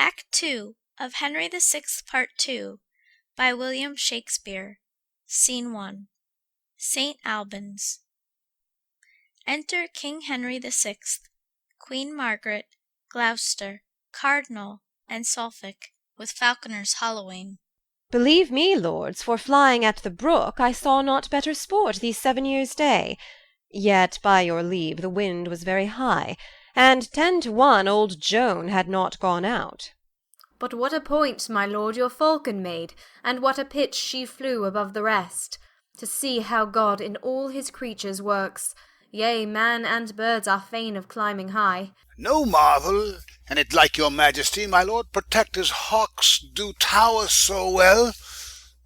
Act 2 of Henry VI Part 2 by William Shakespeare. Scene 1. St. Albans. Enter King Henry VI, Queen Margaret, Gloucester, Cardinal, and Suffolk, with falconers hollowing. Believe me, lords, for flying at the brook I saw not better sport these 7 years' day. Yet, by your leave, the wind was very high, and 10 to 1 old Joan had not gone out. But what a point, my lord, your falcon made, and what a pitch she flew above the rest, to see how God in all his creatures works. Yea, man and birds are fain of climbing high. No marvel, and it like your majesty, my lord protector's hawks do tower so well.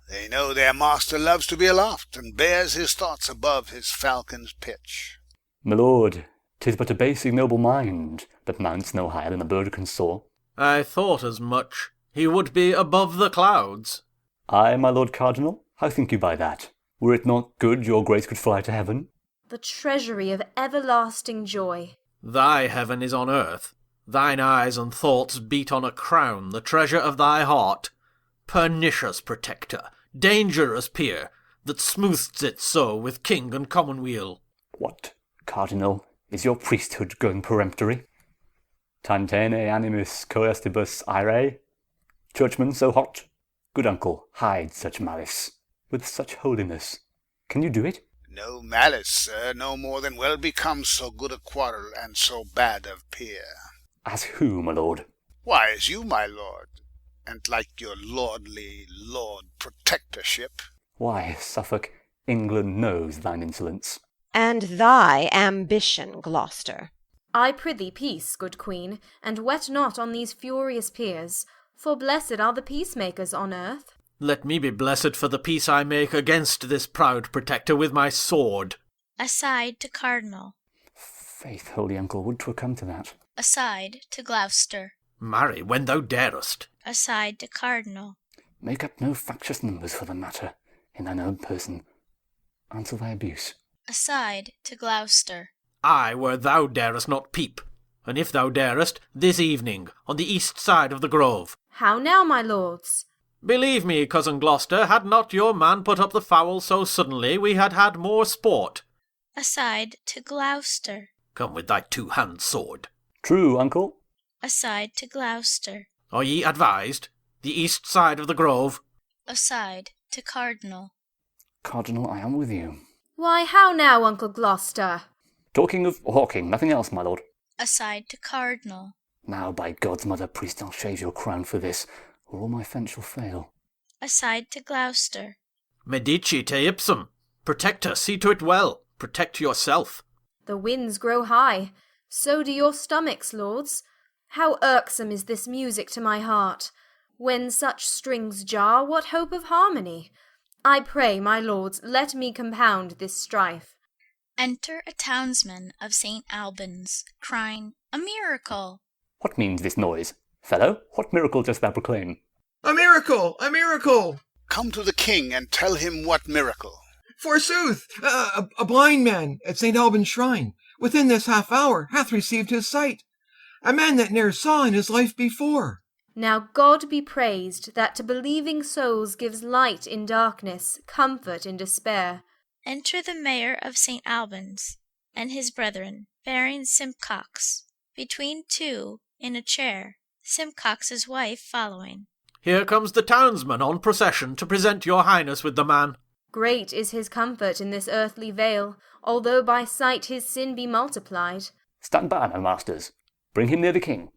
They know their master loves to be aloft, and bears his thoughts above his falcon's pitch. My lord, 'tis but a base ignoble mind, that mounts no higher than a bird can soar. I thought as much. He would be above the clouds. Ay, my lord cardinal, how think you by that? Were it not good your grace could fly to heaven? The treasury of everlasting joy. Thy heaven is on earth. Thine eyes and thoughts beat on a crown, the treasure of thy heart. Pernicious protector, dangerous peer, that smooths it so with king and commonweal. What, cardinal, is your priesthood grown peremptory? Tantene animis coestibus aere? Churchman so hot? Good uncle, hide such malice. With such holiness, can you do it? No malice, sir, no more than well becomes so good a quarrel and so bad of peer. As who, my lord? Why, as you, my lord, and like your lordly lord protectorship. Why, Suffolk, England knows thine insolence. And thy ambition, Gloucester. I prithee peace, good queen, and wet not on these furious peers, for blessed are the peacemakers on earth. Let me be blessed for the peace I make against this proud protector with my sword. Aside to Cardinal. Faith, holy uncle, would 'twere come to that. Aside to Gloucester. Marry, when thou darest. Aside to Cardinal. Make up no factious numbers for the matter, in thine own person. Answer thy abuse. Aside to Gloucester. I, where thou darest not peep, and if thou darest, this evening, on the east side of the grove. How now, my lords? Believe me, cousin Gloucester, had not your man put up the fowl so suddenly, we had had more sport. Aside to Gloucester. Come with thy two-hand sword. True, uncle. Aside to Gloucester. Are ye advised? The east side of the grove? Aside to Cardinal. Cardinal, I am with you. Why, how now, Uncle Gloucester? Talking of hawking, nothing else, my lord. Aside to Cardinal. Now, by God's mother priest, I'll shave your crown for this, or all my fence shall fail. Aside to Gloucester. Medici te ipsum. Protector, see to it well. Protect yourself. The winds grow high. So do your stomachs, lords. How irksome is this music to my heart. When such strings jar, what hope of harmony? I pray, my lords, let me compound this strife. Enter a townsman of St. Albans, crying, "A miracle!" What means this noise? Fellow, what miracle dost thou proclaim? A miracle! A miracle! Come to the king and tell him what miracle. Forsooth, a blind man at St. Albans shrine, within this half hour, hath received his sight. A man that ne'er saw in his life before. Now God be praised, that to believing souls gives light in darkness, comfort in despair. Enter the mayor of St. Albans, and his brethren, bearing Simcox, between two, in a chair, Simcox's wife following. Here comes the townsman on procession to present your highness with the man. Great is his comfort in this earthly vale, although by sight his sin be multiplied. Stand by, my masters. Bring him near the king.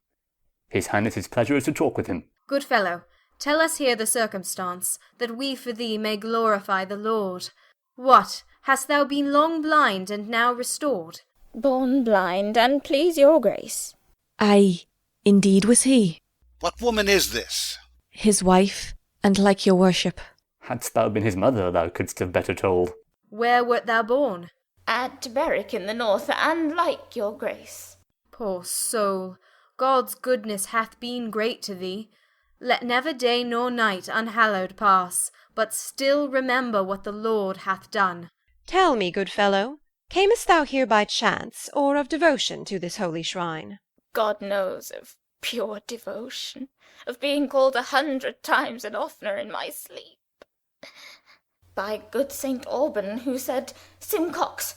His highness's pleasure is to talk with him. Good fellow, tell us here the circumstance, that we for thee may glorify the Lord. What, hast thou been long blind and now restored? Born blind, and please your grace. Ay, indeed was he. What woman is this? His wife, and like your worship. Hadst thou been his mother, thou couldst have better told. Where wert thou born? At Berwick in the north, and like your grace. Poor soul, God's goodness hath been great to thee. Let never day nor night unhallowed pass, but still remember what the Lord hath done. Tell me, good fellow, camest thou here by chance, or of devotion to this holy shrine? God knows, of pure devotion, of being called 100 times and oftener in my sleep. By good St. Alban, who said, Simcox,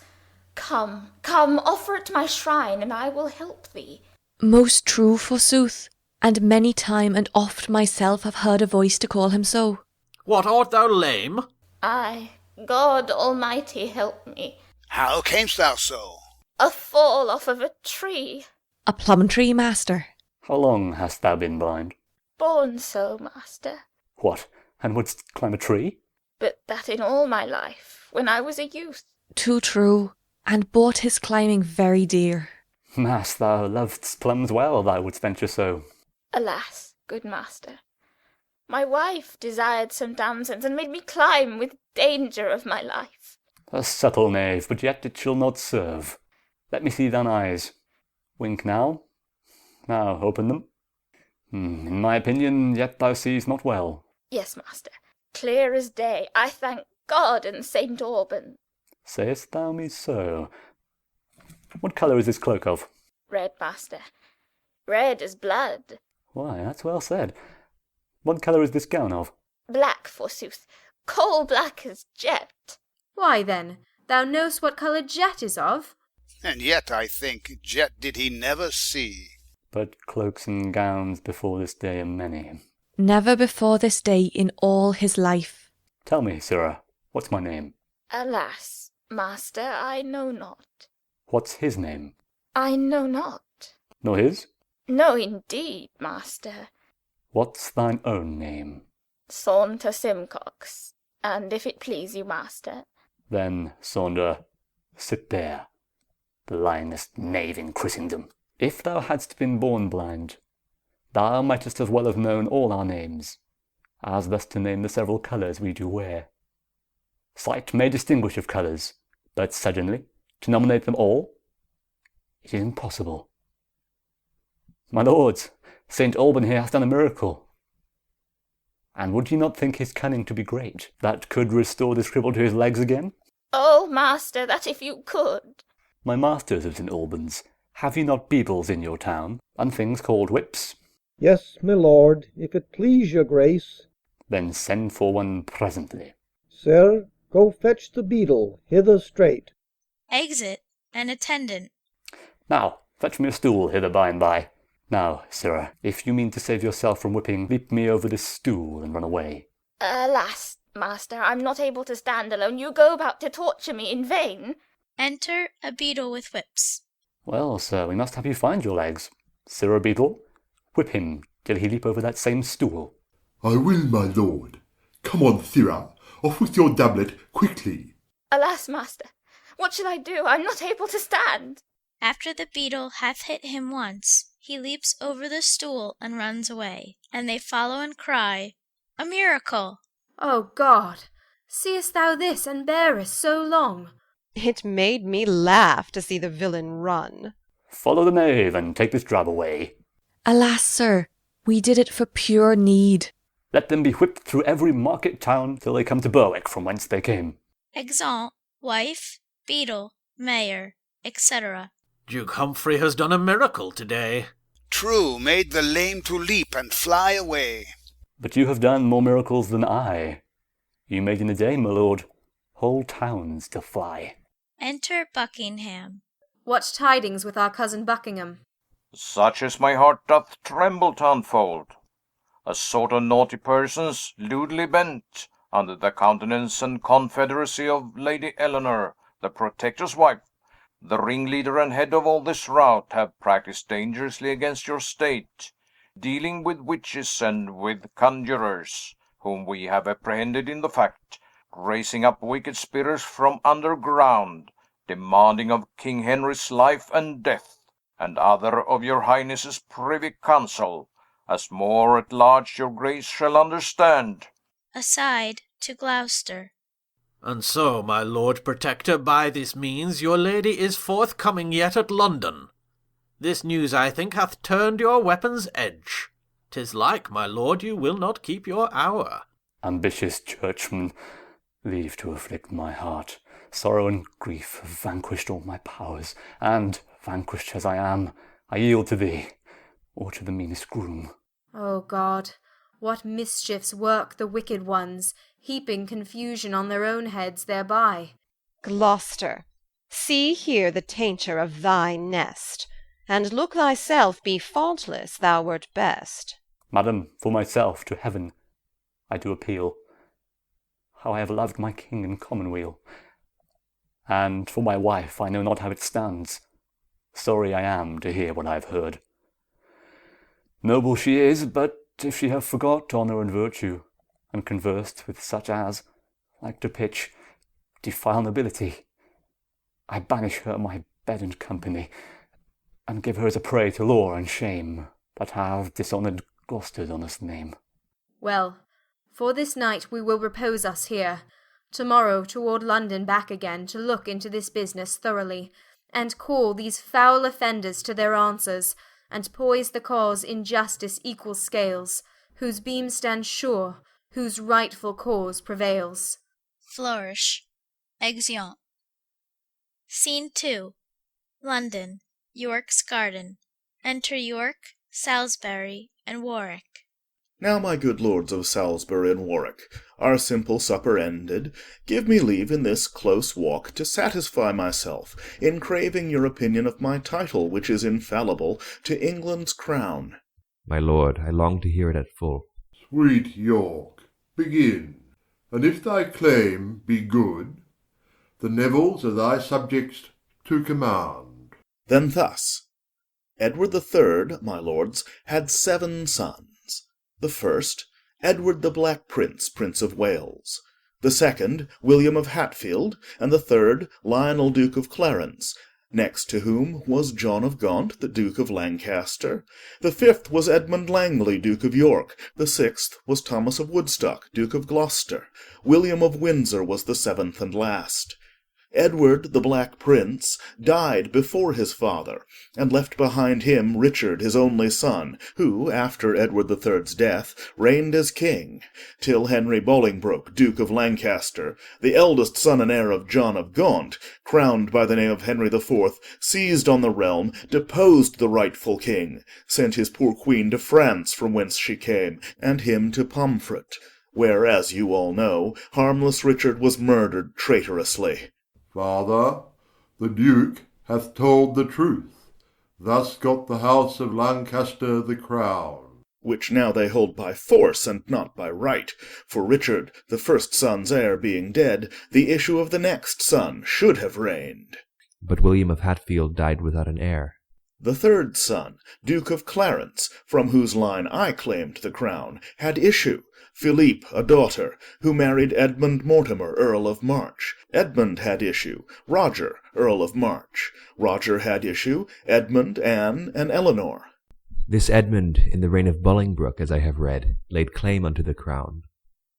come, offer at my shrine, and I will help thee. Most true, forsooth, and many time and oft myself have heard a voice to call him so. What, art thou lame? Aye, God Almighty help me. How camest thou so? A fall off of a tree. A plum tree, master. How long hast thou been blind? Born so, master. What, and wouldst climb a tree? But that in all my life, when I was a youth. Too true, and bought his climbing very dear. Mass, thou lov'dst plums well, thou wouldst venture so. Alas, good master, my wife desired some damsons, and made me climb with danger of my life. A subtle knave, but yet it shall not serve. Let me see thine eyes. Wink now. Now open them. In my opinion, yet thou seest not well. Yes, master, clear as day, I thank God and St. Alban. Sayest thou me so? What colour is this cloak of? Red, master, red as blood. Why, that's well said. What colour is this gown of? Black, forsooth, coal black as jet. Why then, thou know'st what colour jet is of? And yet, I think, jet did he never see. But cloaks and gowns before this day are many. Never before this day in all his life. Tell me, sirrah, what's my name? Alas, master, I know not. What's his name? I know not. Nor his? No, indeed, master. What's thine own name? Saunter Simcox, and if it please you, master. Then, Saunter, sit there, the lyingest knave in Christendom. If thou hadst been born blind, thou mightest as well have known all our names, as thus to name the several colours we do wear. Sight may distinguish of colours, but suddenly to nominate them all, it is impossible. My lords, St. Alban here hath done a miracle. And would ye not think his cunning to be great, that could restore this cripple to his legs again? Oh, master, that if you could. My masters of St. Albans, have ye not beadles in your town, and things called whips? Yes, my lord, if it please your grace. Then send for one presently. Sir, go fetch the beadle hither straight. Exit an attendant. Now, fetch me a stool hither by and by. Now, sirrah, if you mean to save yourself from whipping, leap me over this stool and run away. Alas, master, I'm not able to stand alone. You go about to torture me in vain. Enter a beadle with whips. Well, sir, we must have you find your legs. Sirrah Beadle, whip him till he leap over that same stool. I will, my lord. Come on, sirrah, off with your doublet, quickly. Alas, master, what shall I do? I'm not able to stand. After the beadle hath hit him once, he leaps over the stool and runs away, and they follow and cry, A miracle! O God, seest thou this, and bearest so long? It made me laugh to see the villain run. Follow the knave, and take this drab away. Alas, sir, we did it for pure need. Let them be whipped through every market town till they come to Berwick, from whence they came. Exeunt, wife, beadle, mayor, etc. Duke Humphrey has done a miracle today. True, made the lame to leap and fly away. But you have done more miracles than I. You made in a day, my lord, whole towns to fly. Enter Buckingham. What tidings with our cousin Buckingham? Such as my heart doth tremble to unfold. A sort of naughty persons, lewdly bent, under the countenance and confederacy of Lady Eleanor, the Protector's wife, the ringleader and head of all this rout, have practised dangerously against your state, dealing with witches and with conjurers, whom we have apprehended in the fact, raising up wicked spirits from underground, demanding of King Henry's life and death, and other of your Highness's privy council, as more at large your grace shall understand. Aside to Gloucester. And so, my Lord Protector, by this means your lady is forthcoming yet at London. This news, I think, hath turned your weapon's edge. 'Tis like, my lord, you will not keep your hour. Ambitious churchman, leave to afflict my heart. Sorrow and grief have vanquished all my powers, and, vanquished as I am, I yield to thee. or to the meanest groom. O God, what mischiefs work the wicked ones, heaping confusion on their own heads thereby. Gloucester, see here the tainture of thy nest, and look thyself be faultless, thou wert best. Madam, for myself to heaven I do appeal, how I have loved my king and commonweal. And for my wife I know not how it stands. Sorry I am to hear what I have heard. Noble she is, but if she have forgot honour and virtue, and conversed with such as, like to pitch, defile nobility, I banish her my bed and company, and give her as a prey to law and shame, that have dishonoured Gloucester's honest name. Well, for this night we will repose us here. To-morrow toward London back again, to look into this business thoroughly, and call these foul offenders to their answers, and poise the cause in justice equal scales, whose beam stands sure, whose rightful cause prevails. Flourish. Exeunt. Scene 2. London. York's garden. Enter York, Salisbury, and Warwick. Now, my good lords of Salisbury and Warwick, our simple supper ended, give me leave in this close walk to satisfy myself in craving your opinion of my title, which is infallible, to England's crown. My lord, I long to hear it at full. Sweet York, begin, and if thy claim be good, the Nevilles are thy subjects to command. Then thus: Edward the Third, my lords, had 7 sons. The first, Edward the Black Prince, Prince of Wales. The second, William of Hatfield, and the third, Lionel, Duke of Clarence, next to whom was John of Gaunt, the Duke of Lancaster. The fifth was Edmund Langley, Duke of York. The sixth was Thomas of Woodstock, Duke of Gloucester. William of Windsor was the seventh and last. Edward the Black Prince died before his father, and left behind him Richard his only son, who, after Edward the Third's death, reigned as king, till Henry Bolingbroke, Duke of Lancaster, the eldest son and heir of John of Gaunt, crowned by the name of Henry the Fourth, seized on the realm, deposed the rightful king, sent his poor queen to France, from whence she came, and him to Pomfret, where, as you all know, harmless Richard was murdered traitorously. Father, the Duke hath told the truth. Thus got the house of Lancaster the crown. Which now they hold by force, and not by right. For Richard, the first son's heir, being dead, the issue of the next son should have reigned. But William of Hatfield died without an heir. The third son, Duke of Clarence, from whose line I claimed the crown, had issue, Philippe, a daughter, who married Edmund Mortimer, Earl of March. Edmund had issue, Roger, Earl of March. Roger had issue, Edmund, Anne, and Eleanor. This Edmund, in the reign of Bolingbroke, as I have read, laid claim unto the crown,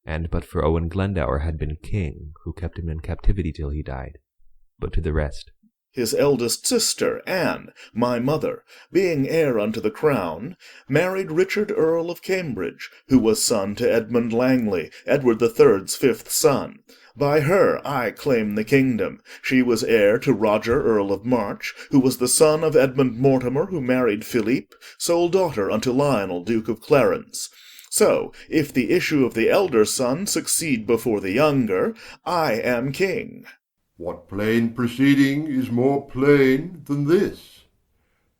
and but for Owen Glendower had been king, who kept him in captivity till he died. But to the rest. His eldest sister, Anne, my mother, being heir unto the crown, married Richard Earl of Cambridge, who was son to Edmund Langley, Edward the Third's fifth son. By her I claim the kingdom. She was heir to Roger Earl of March, who was the son of Edmund Mortimer, who married Philippe, sole daughter unto Lionel, Duke of Clarence. So, if the issue of the elder son succeed before the younger, I am king. What plain proceeding is more plain than this?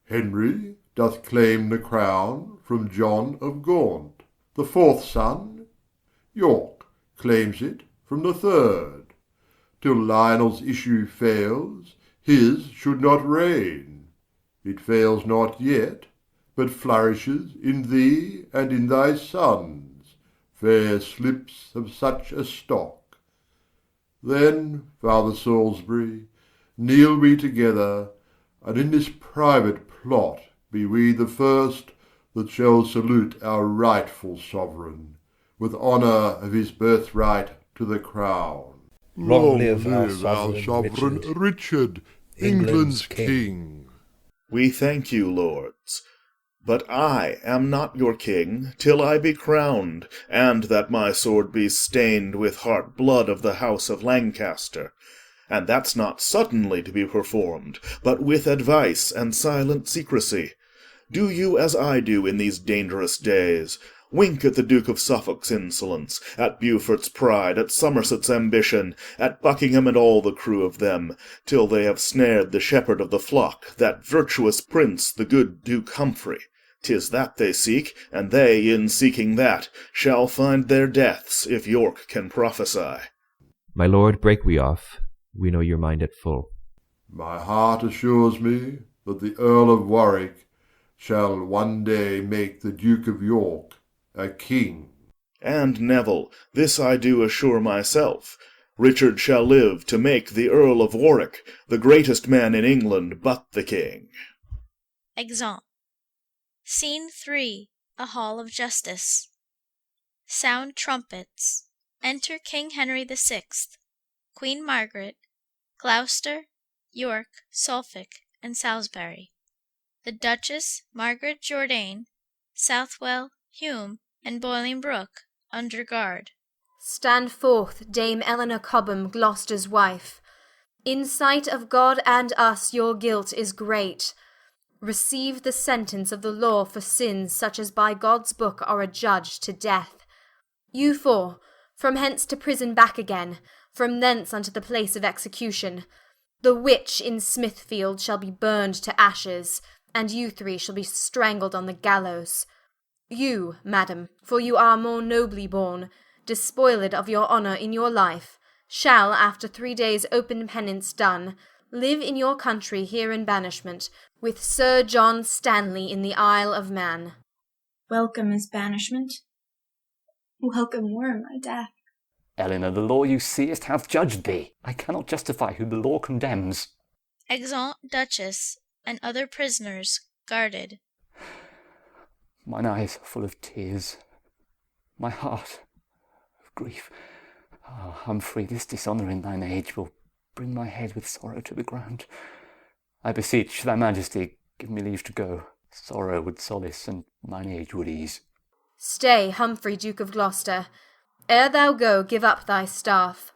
Henry doth claim the crown from John of Gaunt, the fourth son. York claims it from the third. Till Lionel's issue fails, his should not reign. It fails not yet, but flourishes in thee and in thy sons, fair slips of such a stock. Then, Father Salisbury, kneel we together, and in this private plot be we the first that shall salute our rightful sovereign, with honour of his birthright to the crown. Long live our sovereign Richard, England's king. We thank you, lords. But I am not your king till I be crowned, and that my sword be stained with heart blood of the house of Lancaster. And that's not suddenly to be performed, but with advice and silent secrecy. Do you as I do in these dangerous days. Wink at the Duke of Suffolk's insolence, at Beaufort's pride, at Somerset's ambition, at Buckingham and all the crew of them, till they have snared the shepherd of the flock, that virtuous prince, the good Duke Humphrey. 'Tis that they seek, and they, in seeking that, shall find their deaths, if York can prophesy. My lord, break we off. We know your mind at full. My heart assures me that the Earl of Warwick shall one day make the Duke of York a king. And, Neville, this I do assure myself: Richard shall live to make the Earl of Warwick the greatest man in England but the king. Exeunt. Scene 3. A hall of justice. Sound trumpets. Enter King Henry the Sixth, Queen Margaret, Gloucester, York, Suffolk, and Salisbury. The Duchess, Margaret Jourdain, Southwell, Hume, and Bolingbroke, under guard. Stand forth, Dame Eleanor Cobham, Gloucester's wife. In sight of God and us your guilt is great. Receive the sentence of the law for sins such as by God's book are adjudged to death. You four, from hence to prison back again, from thence unto the place of execution. The witch in Smithfield shall be burned to ashes, and you three shall be strangled on the gallows. You, madam, for you are more nobly born, despoiled of your honour in your life, shall, after 3 days' open penance done, live in your country here in banishment, with Sir John Stanley in the Isle of Man. Welcome is banishment. Welcome were my death. Eleanor, the law you seest hath judged thee. I cannot justify who the law condemns. Exeunt Duchess and other prisoners, guarded. Mine eyes are full of tears, my heart of grief. Ah, Humphrey, this dishonour in thine age will bring my head with sorrow to the ground. I beseech thy majesty, give me leave to go. Sorrow would solace, and mine age would ease. Stay, Humphrey, Duke of Gloucester. Ere thou go, give up thy staff.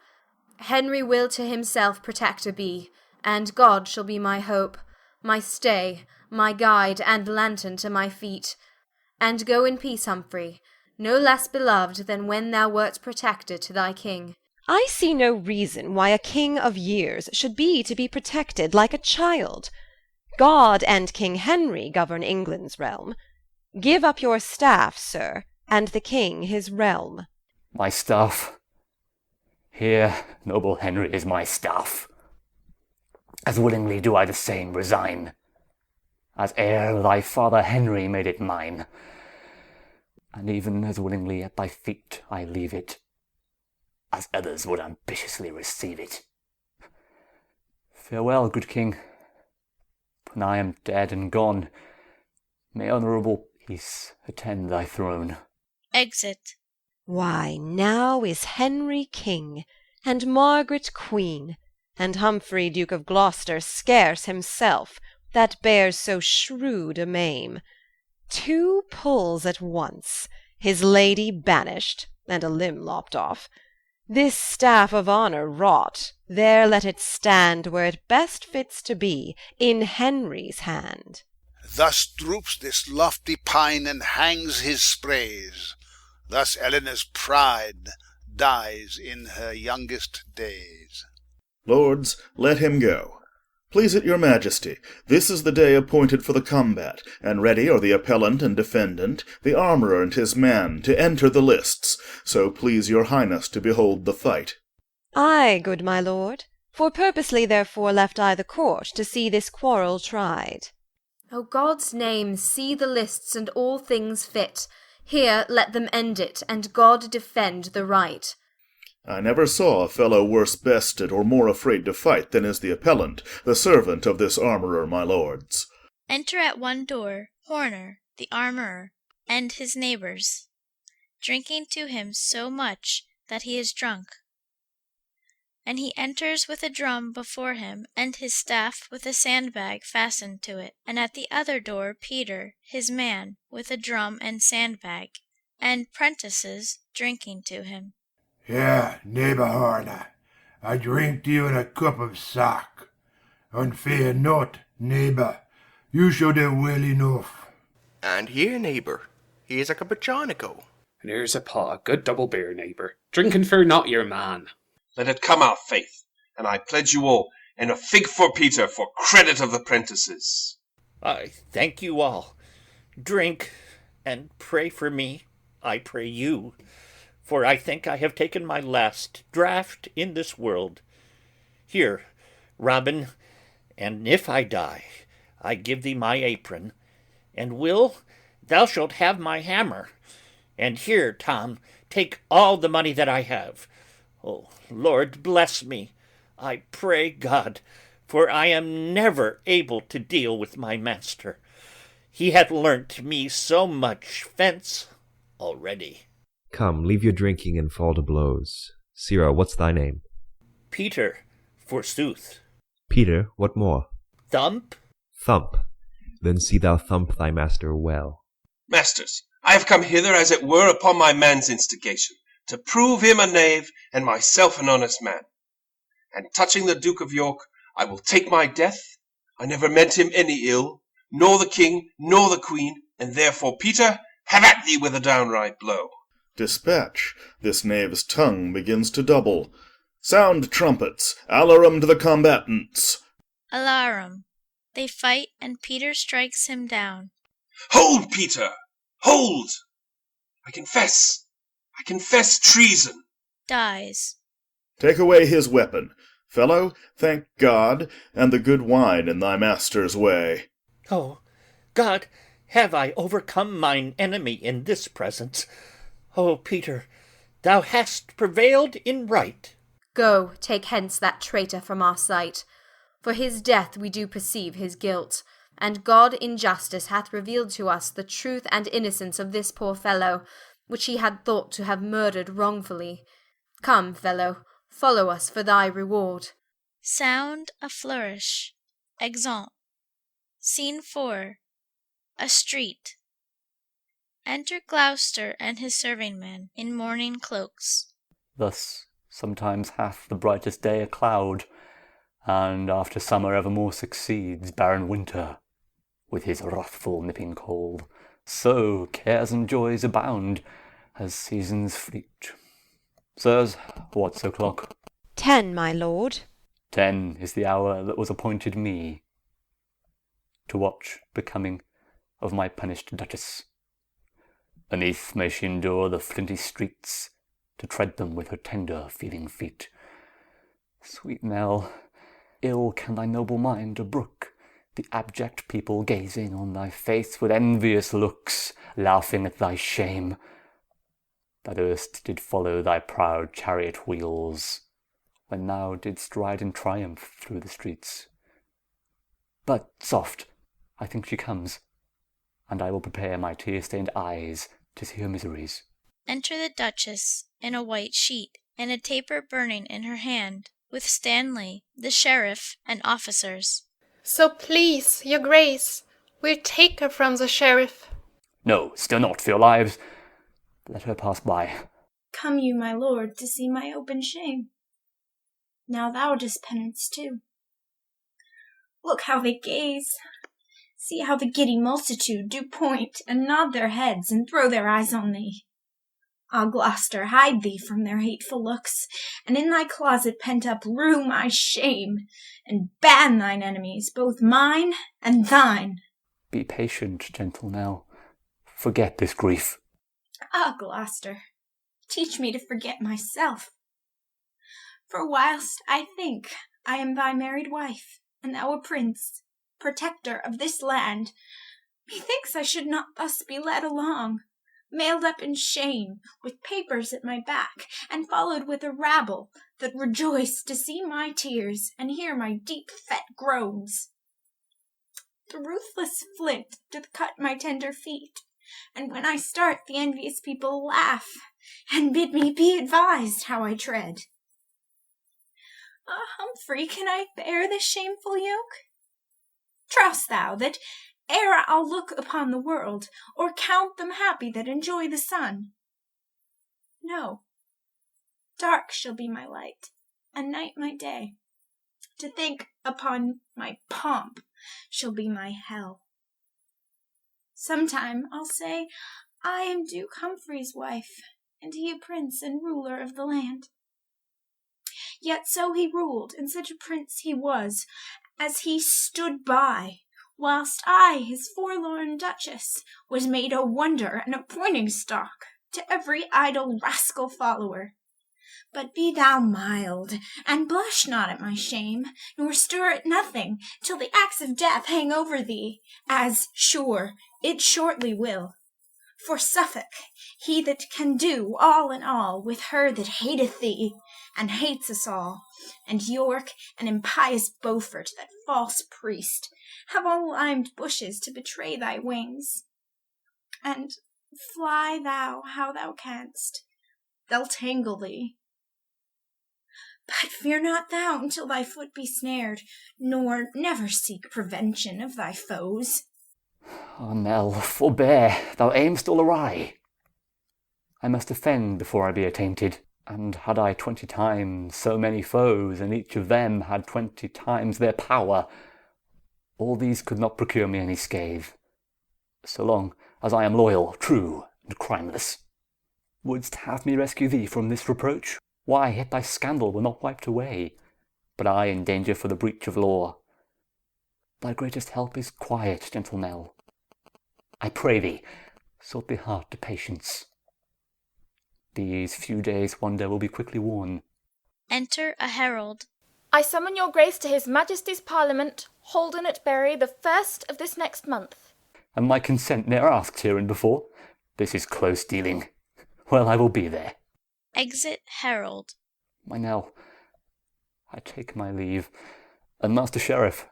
Henry will to himself protector be, and God shall be my hope, my stay, my guide, and lantern to my feet. And go in peace, Humphrey, no less beloved than when thou wert protector to thy king. I see no reason why a king of years should be to be protected like a child. God and King Henry govern England's realm. Give up your staff, sir, and the king his realm. My staff. Here, noble Henry, is my staff. As willingly do I the same resign, as ere thy father Henry made it mine. And even as willingly at thy feet I leave it, as others would ambitiously receive it. Farewell, good king. When I am dead and gone, may honourable peace attend thy throne. Exit. Why, now is Henry king, and Margaret queen, and Humphrey Duke of Gloucester scarce himself, that bears so shrewd a maim. 2 pulls at once, his lady banished, and a limb lopped off. This staff of honour wrought, there let it stand where it best fits to be, in Henry's hand. Thus droops this lofty pine and hangs his sprays. Thus Eleanor's pride dies in her youngest days. Lords, let him go. Please it your majesty, this is the day appointed for the combat, and ready are the appellant and defendant, the armourer and his man, to enter the lists. So please your highness to behold the fight. Ay, good my lord, for purposely therefore left I the court, to see this quarrel tried. O God's name, see the lists and all things fit. Here let them end it, and God defend the right. I never saw a fellow worse bested or more afraid to fight than is the appellant, the servant of this armourer, my lords. Enter at one door Horner, the armourer, and his neighbours, drinking to him so much that he is drunk. And he enters with a drum before him, and his staff with a sandbag fastened to it. And at the other door Peter, his man, with a drum and sandbag, and prentices drinking to him. Here, neighbour Horner, I drink to you in a cup of sack. And fear not, neighbour, you shall do well enough. And here, neighbour, here's a cup of Jarnico. And here's a pot of good double beer, neighbour. Drinking for not your man. Let it come out, faith, and I pledge you all in a fig for Peter for credit of the prentices. I thank you all. Drink, and pray for me, I pray you, for I think I have taken my last draught in this world. Here, Robin, and if I die, I give thee my apron, and Will, thou shalt have my hammer. And here, Tom, take all the money that I have. Oh, Lord, bless me, I pray God, for I am never able to deal with my master. He hath learnt me so much fence already. Come, leave your drinking and fall to blows. Sirrah, what's thy name? Peter, forsooth. Peter, what more? Thump? Thump. Then see thou thump thy master well. Masters, I have come hither as it were upon my man's instigation, to prove him a knave and myself an honest man. And touching the Duke of York, I will take my death. I never meant him any ill, nor the king, nor the queen, and therefore, Peter, have at thee with a downright blow. Dispatch, this knave's tongue begins to double. Sound trumpets, alarum to the combatants. Alarum. They fight, and Peter strikes him down. Hold, Peter! Hold! I confess treason. Dies. Take away his weapon. Fellow, thank God, and the good wine in thy master's way. Oh, God, have I overcome mine enemy in this presence? Oh, Peter, thou hast prevailed in right. Go, take hence that traitor from our sight. For his death we do perceive his guilt, and God in justice hath revealed to us the truth and innocence of this poor fellow, which he had thought to have murdered wrongfully. Come, fellow, follow us for thy reward. Sound a flourish. Exeunt. Scene 4. A street. Enter Gloucester and his serving-men in mourning cloaks. Thus sometimes hath the brightest day a cloud, and after summer evermore succeeds barren winter, with his wrathful nipping cold. So cares and joys abound, as seasons fleet. Sirs, what's o'clock? 10, my lord. 10 is the hour that was appointed me, to watch the coming of my punished Duchess. Beneath may she endure the flinty streets, to tread them with her tender feeling feet. Sweet Nell, ill can thy noble mind abrook the abject people gazing on thy face with envious looks, laughing at thy shame, that erst did follow thy proud chariot wheels, when thou didst ride in triumph through the streets. But soft, I think she comes, and I will prepare my tear-stained eyes to see her miseries. Enter the Duchess in a white sheet, and a taper burning in her hand, with Stanley, the sheriff, and officers. So please, your grace, we'll take her from the sheriff. No, stir not for your lives. Let her pass by. Come you, my lord, to see my open shame. Now thou dost penance too. Look how they gaze. See how the giddy multitude do point and nod their heads and throw their eyes on thee. Ah, Gloucester, hide thee from their hateful looks, and in thy closet pent up rue my shame, and ban thine enemies, both mine and thine. Be patient, gentle Nell. Forget this grief. Ah, Gloucester, teach me to forget myself. For whilst I think I am thy married wife, and thou a prince, protector of this land, methinks I should not thus be led along, mailed up in shame, with papers at my back, and followed with a rabble that rejoice to see my tears and hear my deep fet groans. The ruthless flint doth cut my tender feet, and when I start the envious people laugh, and bid me be advised how I tread. Ah, Humphrey, can I bear this shameful yoke? Trust thou that ere I'll look upon the world, or count them happy that enjoy the sun. No, dark shall be my light, and night my day. To think upon my pomp shall be my hell. Sometime I'll say I am Duke Humphrey's wife, and he a prince and ruler of the land. Yet so he ruled, and such a prince he was, as he stood by, whilst I, his forlorn duchess, was made a wonder and a pointing stock to every idle rascal follower. But be thou mild, and blush not at my shame, nor stir at nothing, till the axe of death hang over thee, as, sure, it shortly will. For Suffolk, he that can do all in all with her that hateth thee, and hates us all, and York and impious Beaufort, that false priest, have all limed bushes to betray thy wings. And fly thou how thou canst, they'll tangle thee. But fear not thou until thy foot be snared, nor never seek prevention of thy foes. Ah, Nell, forbear, thou aim'st all awry. I must offend before I be attainted. And had I 20 times so many foes, and each of them had 20 times their power, all these could not procure me any scathe, so long as I am loyal, true, and crimeless. Wouldst have me rescue thee from this reproach? Why, yet thy scandal were not wiped away, but I in danger for the breach of law. Thy greatest help is quiet, gentle Nell. I pray thee, sort thee heart to patience. These few days' wonder will be quickly worn. Enter a herald. I summon your grace to his majesty's parliament, holden at Bury, the 1st of this next month. And my consent ne'er asked herein before. This is close dealing. Well, I will be there. Exit herald. My Nell, I take my leave. And Master Sheriff,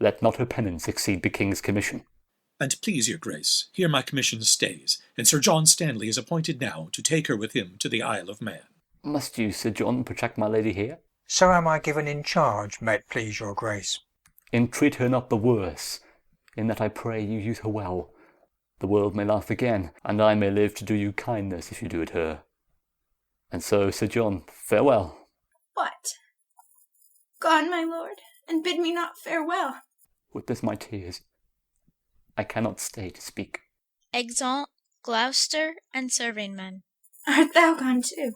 let not her penance exceed the king's commission. And please your grace, here my commission stays, and Sir John Stanley is appointed now to take her with him to the Isle of Man. Must you, Sir John, protect my lady here? So am I given in charge, may it please your grace. Entreat her not the worse, in that I pray you use her well. The world may laugh again, and I may live to do you kindness if you do it her. And so, Sir John, farewell. What? Gone, my lord, and bid me not farewell? Witness my tears. I cannot stay to speak. Exeunt Gloucester and servingmen. Art thou gone too?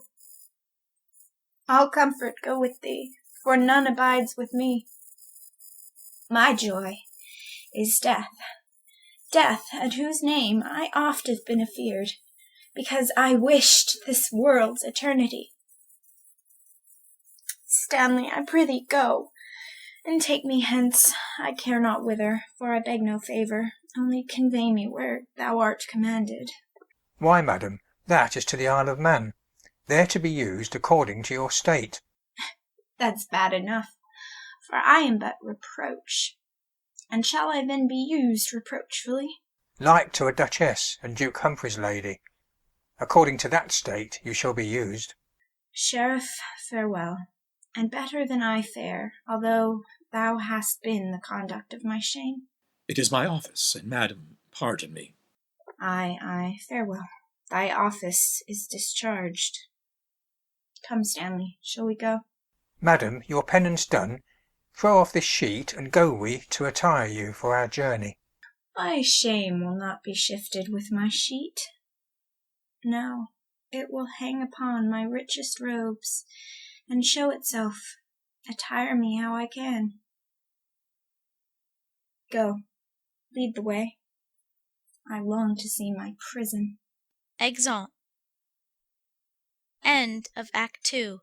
All comfort go with thee, for none abides with me. My joy is death, death at whose name I oft have been afeard, because I wished this world's eternity. Stanley, I prithee go, and take me hence. I care not whither, for I beg no favour, only convey me where thou art commanded. Why, madam, that is to the Isle of Man, there to be used according to your state. That's bad enough, for I am but reproach. And shall I then be used reproachfully? Like to a duchess and Duke Humphrey's lady. According to that state you shall be used. Sheriff, farewell, and better than I fare, although thou hast been the conduct of my shame. It is my office, and madam, pardon me. Ay, farewell. Thy office is discharged. Come, Stanley, shall we go? Madam, your penance done, throw off this sheet, and go we to attire you for our journey. My shame will not be shifted with my sheet. No, it will hang upon my richest robes, and show itself, attire me how I can. Go, lead the way. I long to see my prison. Exeunt. End of Act 2.